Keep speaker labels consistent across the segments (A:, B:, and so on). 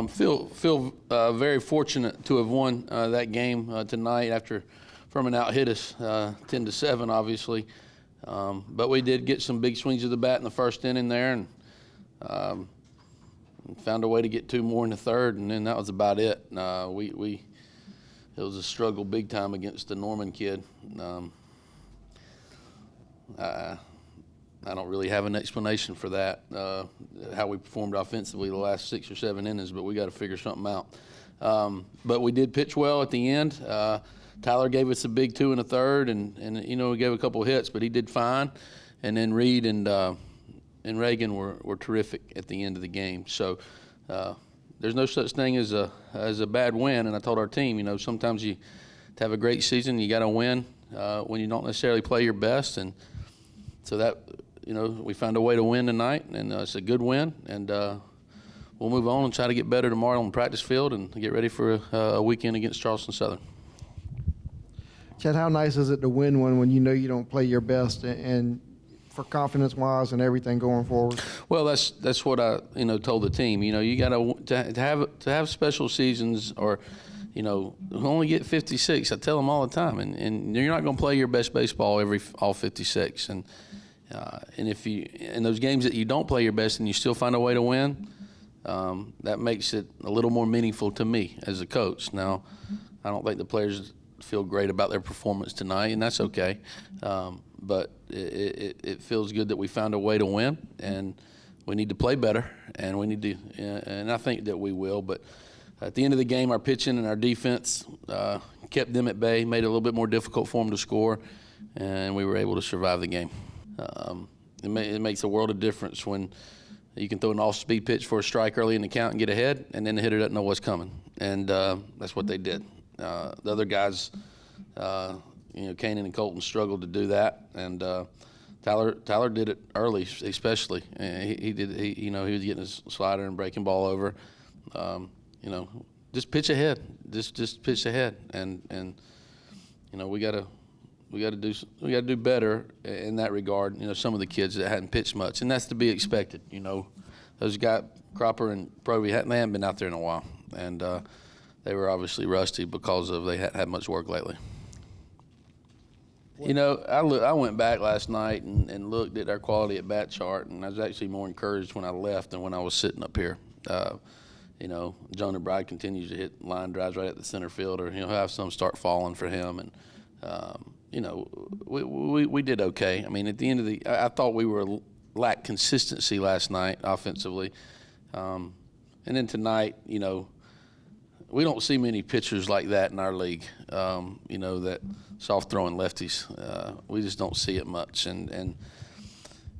A: Feel very fortunate to have won that game tonight after Furman out-hit us 10-7, obviously. But we did get some big swings of the bat in the first inning there, and found a way to get two more in the third, and then that was about it. It was a struggle big time against the Norman kid. I don't really have an explanation for that, how we performed offensively the last 6 or 7 innings, but we got to figure something out. But we did pitch well at the end. Tyler gave us a big 2 in the third, and you know, we gave a couple of hits, but he did fine. And then Reed and Reagan were terrific at the end of the game. So there's no such thing as a bad win. And I told our team, you know, sometimes to have a great season, you got to win when you don't necessarily play your best. And so that, you know, we found a way to win tonight, and it's a good win. And we'll move on and try to get better tomorrow on the practice field and get ready for a weekend against Charleston Southern.
B: Chad, how nice is it to win one when you know you don't play your best, and for confidence-wise and everything going forward? Well,
A: that's what I told the team. You know, you got to have special seasons, or you know, only get 56. I tell them all the time, and you're not going to play your best baseball all 56. And if you in those games that you don't play your best and you still find a way to win, that makes it a little more meaningful to me as a coach. Now, I don't think the players feel great about their performance tonight, and that's okay. But it feels good that we found a way to win, and we need to play better, and we need to, and I think that we will. But at the end of the game, our pitching and our defense kept them at bay, made it a little bit more difficult for them to score, and we were able to survive the game. It makes a world of difference when you can throw an off-speed pitch for a strike early in the count and get ahead, and then the hitter doesn't know what's coming, and that's what they did. The other guys, Kanan and Colton struggled to do that, and Tyler did it early, especially. He was getting his slider and breaking ball over. Just pitch ahead, just pitch ahead, and we got to do better in that regard. You know, some of the kids that hadn't pitched much, and that's to be expected. You know, those guys Cropper and Provey they hadn't been out there in a while, and they were obviously rusty because they hadn't had much work lately. You know, I went back last night and looked at our quality at bat chart, and I was actually more encouraged when I left than when I was sitting up here. Jonah Bride continues to hit line drives right at the center fielder. He'll have some start falling for him, and we did okay. I mean, at the end of I thought we lacked consistency last night offensively, and then tonight, we don't see many pitchers like that in our league. That soft throwing lefties. We just don't see it much, and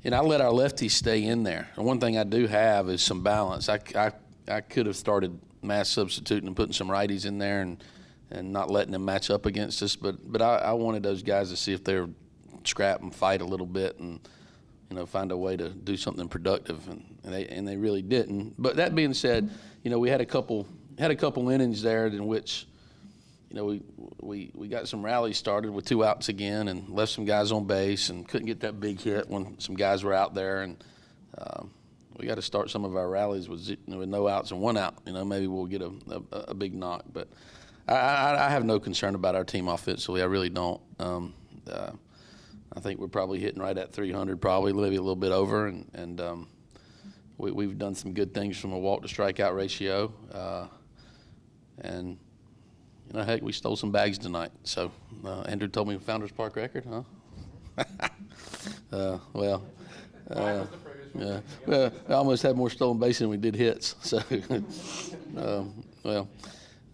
A: I let our lefties stay in there. And one thing I do have is some balance. I could have started mass substituting and putting some righties in there and not letting them match up against us. But I wanted those guys to see if they would scrap and fight a little bit and find a way to do something productive, and they really didn't. But that being said, we had a couple innings there in which we got some rallies started with 2 outs again and left some guys on base and couldn't get that big hit when some guys were out there, and we got to start some of our rallies with no outs and 1 out. Maybe we'll get a big knock. But I have no concern about our team offensively. I really don't. I think we're probably hitting right at 300, probably maybe a little bit over, and we've done some good things from a walk to strikeout ratio, and heck, we stole some bags tonight. So Andrew told me Founders Park record, huh? Yeah. Well, I almost had more stolen bases than we did hits. So,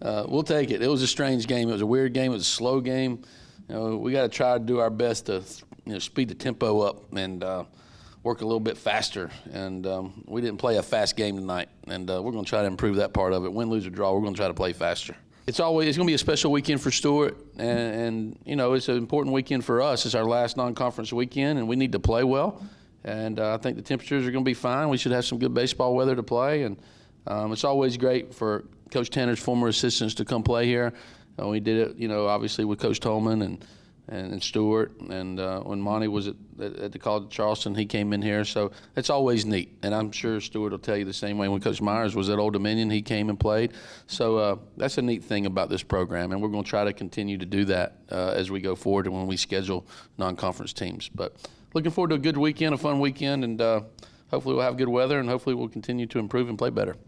A: we'll take it. It was a strange game. It was a weird game. It was a slow game. We got to try to do our best to, speed the tempo up and work a little bit faster. And we didn't play a fast game tonight. And we're going to try to improve that part of it. Win, lose, or draw, we're going to try to play faster. It's going to be a special weekend for Stewart, and it's an important weekend for us. It's our last non-conference weekend, and we need to play well. And I think the temperatures are going to be fine. We should have some good baseball weather to play, and it's always great for Coach Tanner's former assistants to come play here. We did it, obviously with Coach Tolman, and and Stewart, and when Monty was at the College of Charleston, he came in here. So it's always neat, and I'm sure Stewart will tell you the same way. When Coach Myers was at Old Dominion, he came and played. So that's a neat thing about this program, and we're going to try to continue to do that as we go forward and when we schedule non-conference teams. But looking forward to a good weekend, a fun weekend, and hopefully we'll have good weather, and hopefully we'll continue to improve and play better.